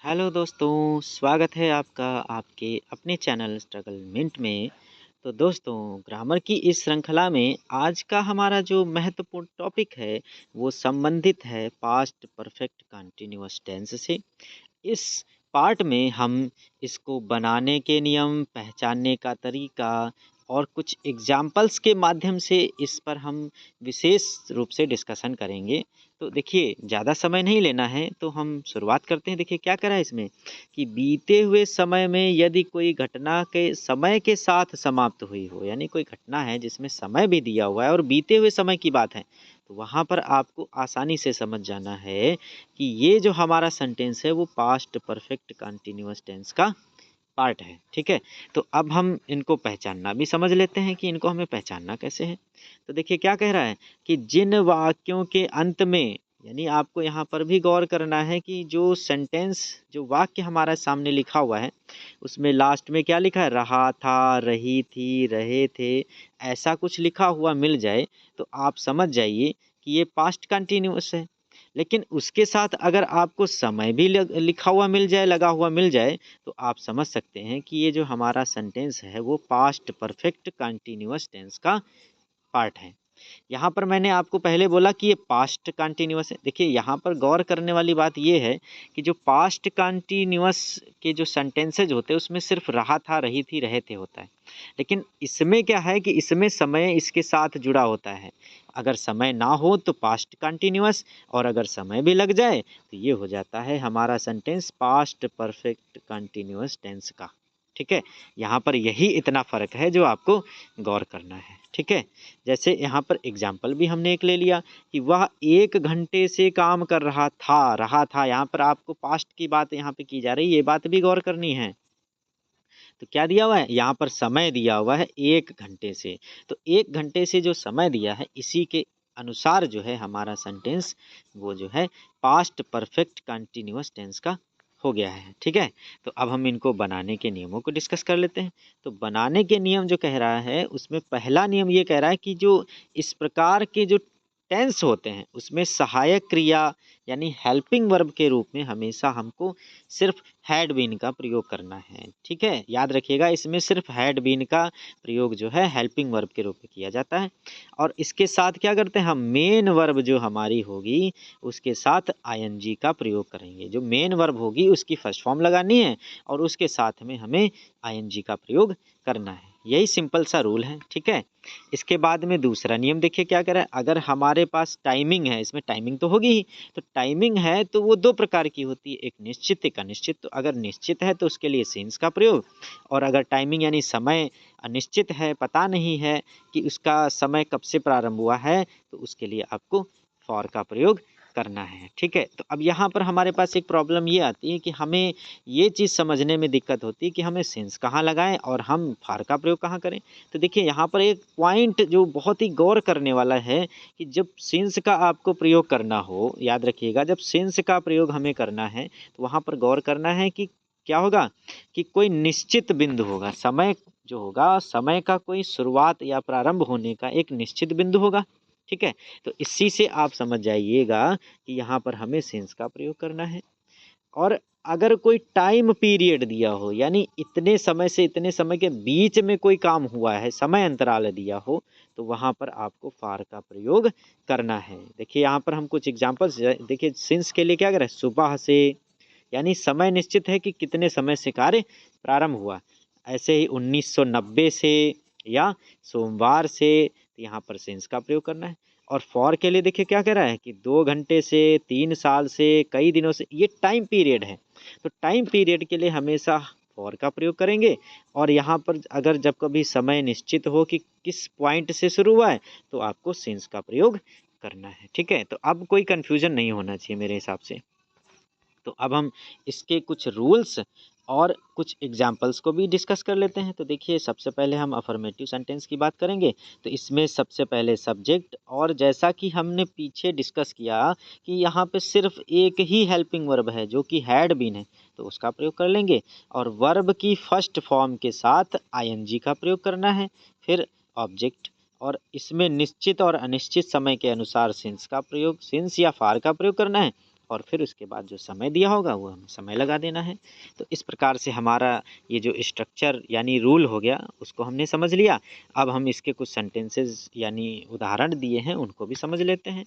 Hello दोस्तों, स्वागत है आपका आपके अपने चैनल स्ट्रगल मिंट में। तो दोस्तों, ग्रामर की इस श्रृंखला में आज का हमारा जो महत्वपूर्ण टॉपिक है, वो संबंधित है पास्ट परफेक्ट कंटीन्यूअस टेंस से। इस पार्ट में हम इसको बनाने के नियम, पहचानने का तरीका और कुछ एग्जाम्पल्स के माध्यम से इस पर हम विशेष रूप से डिस्कशन करेंगे। तो देखिए, ज़्यादा समय नहीं लेना है, तो हम शुरुआत करते हैं। देखिए क्या करा है इसमें कि बीते हुए समय में यदि कोई घटना के समय के साथ समाप्त हुई हो, यानी कोई घटना है जिसमें समय भी दिया हुआ है और बीते हुए समय की बात है, तो वहाँ पर आपको आसानी से समझ जाना है कि ये जो हमारा सेंटेंस है वो पास्ट परफेक्ट कंटीन्यूअस टेंस का पार्ट है। ठीक है, तो अब हम इनको पहचानना भी समझ लेते हैं कि इनको हमें पहचानना कैसे है। तो देखिए क्या कह रहा है कि जिन वाक्यों के अंत में, यानी आपको यहाँ पर भी गौर करना है कि जो सेंटेंस, जो वाक्य हमारा सामने लिखा हुआ है, उसमें लास्ट में क्या लिखा है, रहा था, रही थी, रहे थे, ऐसा कुछ लिखा हुआ मिल जाए तो आप समझ जाइए कि ये पास्ट कंटीन्यूअस है। लेकिन उसके साथ अगर आपको समय भी लिखा हुआ मिल जाए, लगा हुआ मिल जाए, तो आप समझ सकते हैं कि ये जो हमारा सेंटेंस है वो पास्ट परफेक्ट कंटीन्यूअस टेंस का पार्ट है। यहाँ पर मैंने आपको पहले बोला कि ये पास्ट कंटीन्यूअस है। देखिए यहाँ पर गौर करने वाली बात ये है कि जो पास्ट कंटीन्यूअस के जो सेंटेंसेज होते हैं उसमें सिर्फ रहा था, रही थी, रहे थे होता है। लेकिन इसमें क्या है कि इसमें समय इसके साथ जुड़ा होता है। अगर समय ना हो तो पास्ट कंटीन्यूअस, और अगर समय भी लग जाए तो ये हो जाता है हमारा sentence past perfect continuous tense का। ठीक है, यहाँ पर यही इतना फ़र्क है जो आपको गौर करना है। ठीक है, जैसे यहाँ पर एग्जाम्पल भी हमने एक ले लिया कि वह 1 घंटे से काम कर रहा था। यहाँ पर आपको पास्ट की बात यहाँ पे की जा रही है, ये बात भी गौर करनी है। तो क्या दिया हुआ है, यहाँ पर समय दिया हुआ है 1 घंटे से। तो 1 घंटे से जो समय दिया है, इसी के अनुसार जो है हमारा सेंटेंस वो जो है पास्ट परफेक्ट कंटीन्यूअस टेंस का हो गया है। ठीक है, तो अब हम इनको बनाने के नियमों को डिस्कस कर लेते हैं। तो बनाने के नियम जो कह रहा है, उसमें पहला नियम ये कह रहा है कि जो इस प्रकार के जो टेंस होते हैं उसमें सहायक क्रिया यानी हेल्पिंग वर्ब के रूप में हमेशा हमको सिर्फ हैड बीन का प्रयोग करना है। ठीक है, याद रखिएगा, इसमें सिर्फ हैड बीन का प्रयोग जो है हेल्पिंग वर्ब के रूप में किया जाता है। और इसके साथ क्या करते हैं, हम मेन वर्ब जो हमारी होगी उसके साथ आईएनजी का प्रयोग करेंगे। जो मेन वर्ब होगी उसकी फर्स्ट फॉर्म लगानी है और उसके साथ में हमें आईएनजी का प्रयोग करना है। यही सिंपल सा रूल है। ठीक है, इसके बाद में दूसरा नियम देखिए क्या कह रहा है, अगर हमारे पास टाइमिंग है, इसमें टाइमिंग तो होगी ही। तो टाइमिंग है तो वो 2 प्रकार की होती है, एक निश्चित, एक अनिश्चित। तो अगर निश्चित है तो उसके लिए सिंस का प्रयोग, और अगर टाइमिंग यानी समय अनिश्चित है, पता नहीं है कि उसका समय कब से प्रारंभ हुआ है, तो उसके लिए आपको फॉर का प्रयोग करना है। ठीक है, तो अब यहाँ पर हमारे पास एक प्रॉब्लम ये आती है कि हमें ये चीज़ समझने में दिक्कत होती है कि हमें सिंस कहाँ लगाएं और हम फॉर का प्रयोग कहाँ करें। तो देखिए यहाँ पर एक पॉइंट जो बहुत ही गौर करने वाला है कि जब सिंस का आपको प्रयोग करना हो, याद रखिएगा, जब सिंस का प्रयोग हमें करना है तो वहाँ पर गौर करना है कि क्या होगा कि कोई निश्चित बिंदु होगा, समय जो होगा, समय का कोई शुरुआत या प्रारंभ होने का एक निश्चित बिंदु होगा। ठीक है, तो इसी से आप समझ जाइएगा कि यहाँ पर हमें सिंस का प्रयोग करना है। और अगर कोई टाइम पीरियड दिया हो, यानी इतने समय से इतने समय के बीच में कोई काम हुआ है, समय अंतराल दिया हो, तो वहाँ पर आपको फॉर का प्रयोग करना है। देखिए यहाँ पर हम कुछ एग्जांपल्स देखिए, सिंस के लिए क्या करें, सुबह से, यानी समय निश्चित है कि कितने समय से कार्य प्रारंभ हुआ। ऐसे ही 1990 से या सोमवार से, तो यहाँ पर सिंस का प्रयोग करना है। और फॉर के लिए देखिए क्या कह रहा है कि 2 घंटे से, 3 साल से, कई दिनों से, ये टाइम पीरियड है। तो टाइम पीरियड के लिए हमेशा फॉर का प्रयोग करेंगे। और यहाँ पर अगर जब कभी समय निश्चित हो कि किस पॉइंट से शुरू हुआ है, तो आपको सिंस का प्रयोग करना है। ठीक है, तो अब कोई कन्फ्यूजन नहीं होना चाहिए मेरे हिसाब से। तो अब हम इसके कुछ रूल्स और कुछ एग्जाम्पल्स को भी डिस्कस कर लेते हैं। तो देखिए सबसे पहले हम अफर्मेटिव सेंटेंस की बात करेंगे। तो इसमें सबसे पहले सब्जेक्ट, और जैसा कि हमने पीछे डिस्कस किया कि यहाँ पे सिर्फ एक ही हेल्पिंग वर्ब है जो कि हैड बीन है, तो उसका प्रयोग कर लेंगे। और वर्ब की फर्स्ट फॉर्म के साथ आईएनजी का प्रयोग करना है, फिर ऑब्जेक्ट। और इसमें निश्चित और अनिश्चित समय के अनुसार सिंस का प्रयोग, सिंस या फार का प्रयोग करना है। और फिर उसके बाद जो समय दिया होगा वो हमें समय लगा देना है। तो इस प्रकार से हमारा ये जो स्ट्रक्चर यानी रूल हो गया उसको हमने समझ लिया। अब हम इसके कुछ सेंटेंसेस यानी उदाहरण दिए हैं उनको भी समझ लेते हैं।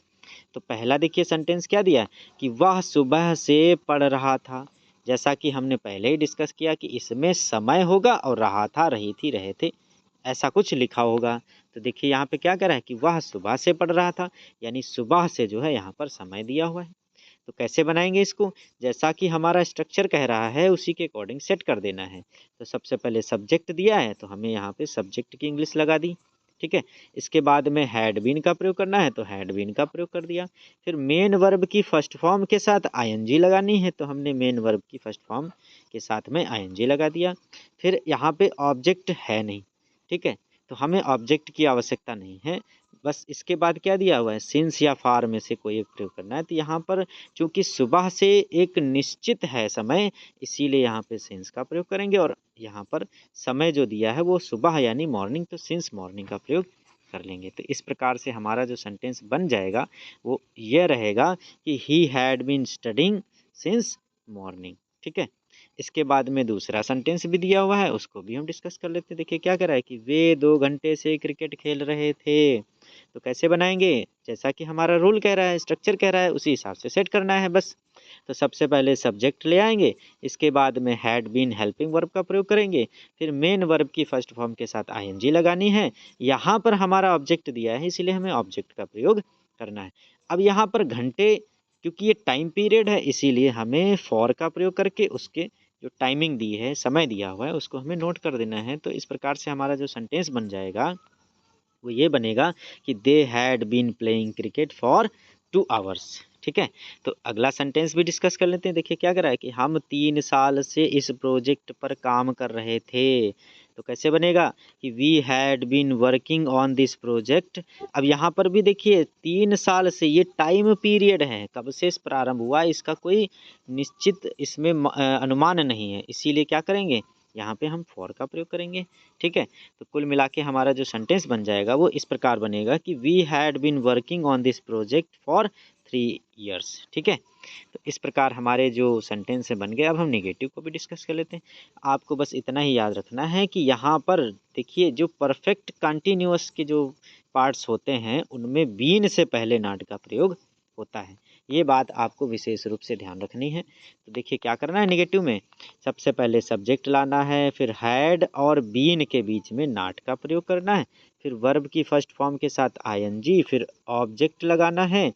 तो पहला देखिए सेंटेंस क्या दिया है कि वह सुबह से पढ़ रहा था। जैसा कि हमने पहले ही डिस्कस किया कि इसमें समय होगा और रहा था, रही थी, रहे थे, ऐसा कुछ लिखा होगा। तो देखिए यहाँ पे क्या कह रहा है कि वह सुबह से पढ़ रहा था, यानी सुबह से जो है यहाँ पर समय दिया हुआ है। तो कैसे बनाएंगे इसको? जैसा कि हमारा स्ट्रक्चर कह रहा है उसी के अकॉर्डिंग सेट कर देना है। तो सबसे पहले सब्जेक्ट दिया है तो हमें यहाँ पे सब्जेक्ट की इंग्लिश लगा दी, ठीक है। इसके बाद में हैड बीन का प्रयोग करना है तो हैड बीन का प्रयोग कर दिया। फिर मेन वर्ब की फर्स्ट फॉर्म के साथ आईएनजी लगानी है तो हमने मेन वर्ब की फर्स्ट फॉर्म के साथ में आईएनजी लगा दिया। फिर यहाँ पे ऑब्जेक्ट है नहीं, ठीक है, तो हमें ऑब्जेक्ट की आवश्यकता नहीं है। बस इसके बाद क्या दिया हुआ है, सिंस या फार में से कोई एक प्रयोग करना है। तो यहाँ पर चूंकि सुबह से एक निश्चित है समय, इसीलिए यहाँ पे सिंस का प्रयोग करेंगे और यहाँ पर समय जो दिया है वो सुबह यानी मॉर्निंग, तो सिंस मॉर्निंग का प्रयोग कर लेंगे। तो इस प्रकार से हमारा जो सेंटेंस बन जाएगा वो ये रहेगा कि he had been studying since morning, ठीक है। इसके बाद में दूसरा सेंटेंस भी दिया हुआ है उसको भी हम डिस्कस कर लेते हैं। देखिए क्या कर रहा है कि वे 2 घंटे से क्रिकेट खेल रहे थे। तो कैसे बनाएंगे? जैसा कि हमारा रूल कह रहा है, स्ट्रक्चर कह रहा है, उसी हिसाब से सेट करना है बस। तो सबसे पहले सब्जेक्ट ले आएंगे, इसके बाद में हैड बीन हेल्पिंग वर्ब का प्रयोग करेंगे, फिर मेन वर्ब की फर्स्ट फॉर्म के साथ आईएनजी लगानी है। यहाँ पर हमारा ऑब्जेक्ट दिया है इसीलिए हमें ऑब्जेक्ट का प्रयोग करना है। अब यहाँ पर घंटे, क्योंकि ये टाइम पीरियड है इसीलिए हमें फॉर का प्रयोग करके उसके जो टाइमिंग दी है, समय दिया हुआ है, उसको हमें नोट कर देना है। तो इस प्रकार से हमारा जो सेंटेंस बन जाएगा वो ये बनेगा कि they had been playing cricket for 2 hours, ठीक है। तो अगला सेंटेंस भी डिस्कस कर लेते हैं। देखिए क्या कर रहा है कि हम 3 साल से इस प्रोजेक्ट पर काम कर रहे थे। तो कैसे बनेगा कि we had been working on this project. अब यहाँ पर भी देखिए 3 साल से ये टाइम पीरियड है, कब से प्रारंभ हुआ इसका कोई निश्चित इसमें अनुमान नहीं है, इसीलिए क्या करेंगे यहाँ पे हम फॉर का प्रयोग करेंगे, ठीक है। तो कुल मिला के हमारा जो सेंटेंस बन जाएगा वो इस प्रकार बनेगा कि we had been working on this project for 3 years, ठीक है। तो इस प्रकार हमारे जो सेंटेंस बन गए। अब हम नेगेटिव को भी डिस्कस कर लेते हैं। आपको बस इतना ही याद रखना है कि यहाँ पर देखिए जो परफेक्ट कंटिन्यूअस के जो पार्ट्स होते हैं उनमें बीन से पहले नॉट का प्रयोग होता है, ये बात आपको विशेष रूप से ध्यान रखनी है। तो देखिए क्या करना है नेगेटिव में, सबसे पहले सब्जेक्ट लाना है, फिर हैड और बीन के बीच में नॉट का प्रयोग करना है, फिर वर्ब की फर्स्ट फॉर्म के साथ आईएनजी, फिर ऑब्जेक्ट लगाना है,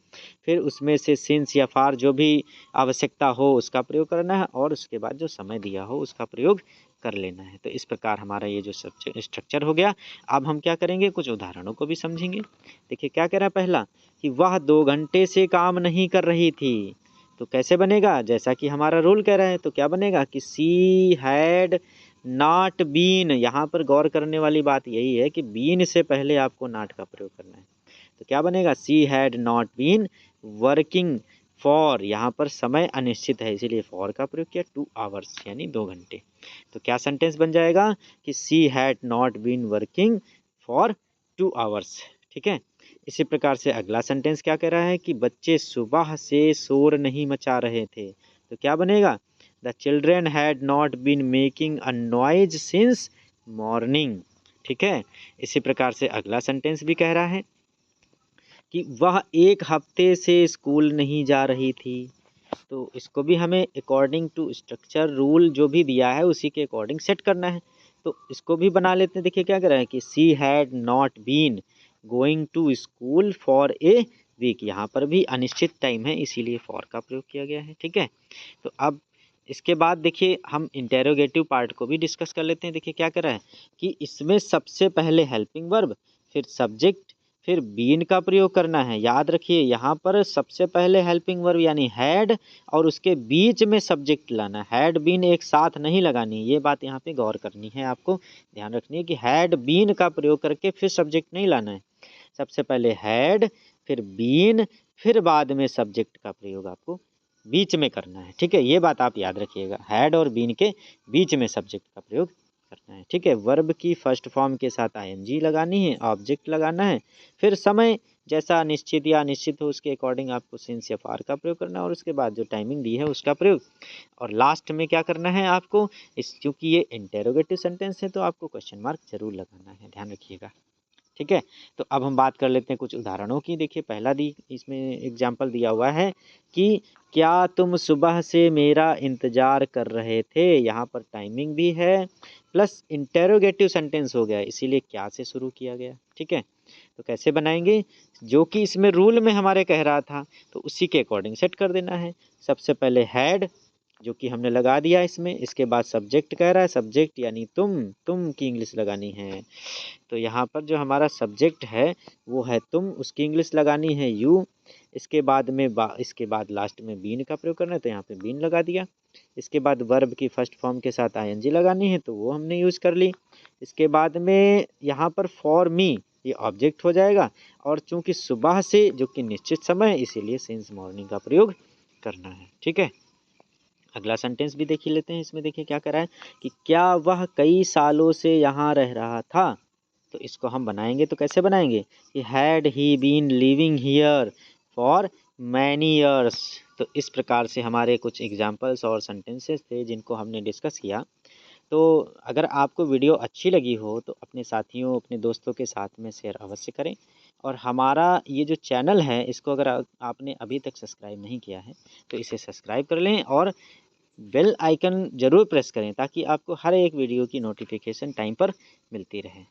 फिर उसमें से सिंस या फार जो भी आवश्यकता हो उसका प्रयोग करना है और उसके बाद जो समय दिया हो उसका प्रयोग कर लेना है। तो इस प्रकार हमारा ये जो स्ट्रक्चर हो गया। अब हम क्या करेंगे, कुछ उदाहरणों को भी समझेंगे। देखिए क्या कह रहा है पहला कि वह 2 घंटे से काम नहीं कर रही थी। तो कैसे बनेगा, जैसा कि हमारा रूल कह रहा है, तो क्या बनेगा कि सी हैड नॉट बीन। यहाँ पर गौर करने वाली बात यही है कि बीन से पहले आपको नॉट का प्रयोग करना है। तो क्या बनेगा, she had not been working for, यहाँ पर समय अनिश्चित है इसीलिए फॉर का प्रयोग किया, 2 आवर्स यानी 2 घंटे। तो क्या सेंटेंस बन जाएगा कि she had not been working for 2 hours, ठीक है। इसी प्रकार से अगला सेंटेंस क्या कह रहा है कि बच्चे सुबह से शोर नहीं मचा रहे थे। तो क्या बनेगा, the children had not been making a noise since morning, ठीक है। इसी प्रकार से अगला सेंटेंस भी कह रहा है कि वह 1 हफ्ते से स्कूल नहीं जा रही थी। तो इसको भी हमें अकॉर्डिंग टू स्ट्रक्चर रूल जो भी दिया है उसी के अकॉर्डिंग सेट करना है। तो इसको भी बना लेते हैं। देखिए क्या कर रहा है कि she had not been going to school for a week, यहाँ पर भी अनिश्चित टाइम है इसीलिए फॉर का प्रयोग किया गया है, ठीक है। तो अब इसके बाद देखिए हम इंटेरोगेटिव पार्ट को भी डिस्कस कर लेते हैं। देखिए क्या कर रहा है कि इसमें सबसे पहले हेल्पिंग वर्ब, फिर सब्जेक्ट, फिर बीन का प्रयोग करना है। याद रखिए यहाँ पर सबसे पहले हेल्पिंग वर्ब यानी हैड और उसके बीच में सब्जेक्ट लाना, हैड बीन एक साथ नहीं लगानी, ये बात यहाँ पे गौर करनी है, आपको ध्यान रखनी है कि हैड बीन का प्रयोग करके फिर सब्जेक्ट नहीं लाना है। सबसे पहले हैड, फिर बीन, फिर बाद में सब्जेक्ट का प्रयोग आपको बीच में करना है, ठीक है। ये बात आप याद रखिएगा, हैड और बीन के बीच में सब्जेक्ट का प्रयोग करना है, ठीक है। वर्ब की फर्स्ट फॉर्म के साथ आईएनजी लगानी है, ऑब्जेक्ट लगाना है, फिर समय जैसा निश्चित या अनिश्चित हो उसके अकॉर्डिंग आपको सिंस या फॉर का प्रयोग करना है और उसके बाद जो टाइमिंग दी है उसका प्रयोग। और लास्ट में क्या करना है आपको, इस चूँकि ये इंटेरोगेटिव सेंटेंस है तो आपको क्वेश्चन मार्क ज़रूर लगाना है, ध्यान रखिएगा। ठीक है? तो अब हम बात कर लेते हैं कुछ उदाहरणों की। देखिए पहला दी इसमें एग्ज़ाम्पल दिया हुआ है कि क्या तुम सुबह से मेरा इंतज़ार कर रहे थे? यहाँ पर टाइमिंग भी है प्लस इंटेरोगेटिव सेंटेंस हो गया, इसीलिए क्या से शुरू किया गया। ठीक है? तो कैसे बनाएँगे? जो कि इसमें रूल में हमारे कह रहा था, तो उसी के अकॉर्डिंग सेट कर देना है। सबसे पहले हैड, जो कि हमने लगा दिया इसमें, इसके बाद सब्जेक्ट कह रहा है, सब्जेक्ट यानी तुम की इंग्लिश लगानी है। तो यहाँ पर जो हमारा सब्जेक्ट है वो है तुम, उसकी इंग्लिश लगानी है यू। इसके बाद लास्ट में बीन का प्रयोग करना है तो यहाँ पे बीन लगा दिया। इसके बाद वर्ब की फर्स्ट फॉर्म के साथ आईएनजी लगानी है तो वो हमने यूज़ कर ली। इसके बाद में यहाँ पर फॉर मी ये ऑब्जेक्ट हो जाएगा और चूंकि सुबह से जो कि निश्चित समय है इसीलिए सिंस मॉर्निंग का प्रयोग करना है। ठीक है, अगला सेंटेंस भी देख ही लेते हैं। इसमें देखिए क्या करा है कि क्या वह कई सालों से यहाँ रह रहा था। तो इसको हम बनाएंगे तो कैसे बनाएंगे कि had he been living here for many years. तो इस प्रकार से हमारे कुछ एग्जाम्पल्स और सेंटेंसेस थे जिनको हमने डिस्कस किया। तो अगर आपको वीडियो अच्छी लगी हो तो अपने साथियों अपने दोस्तों के साथ में शेयर अवश्य करें। और हमारा ये जो चैनल है इसको अगर आपने अभी तक सब्सक्राइब नहीं किया है तो इसे सब्सक्राइब कर लें और बेल आइकन ज़रूर प्रेस करें ताकि आपको हर एक वीडियो की नोटिफिकेशन टाइम पर मिलती रहे।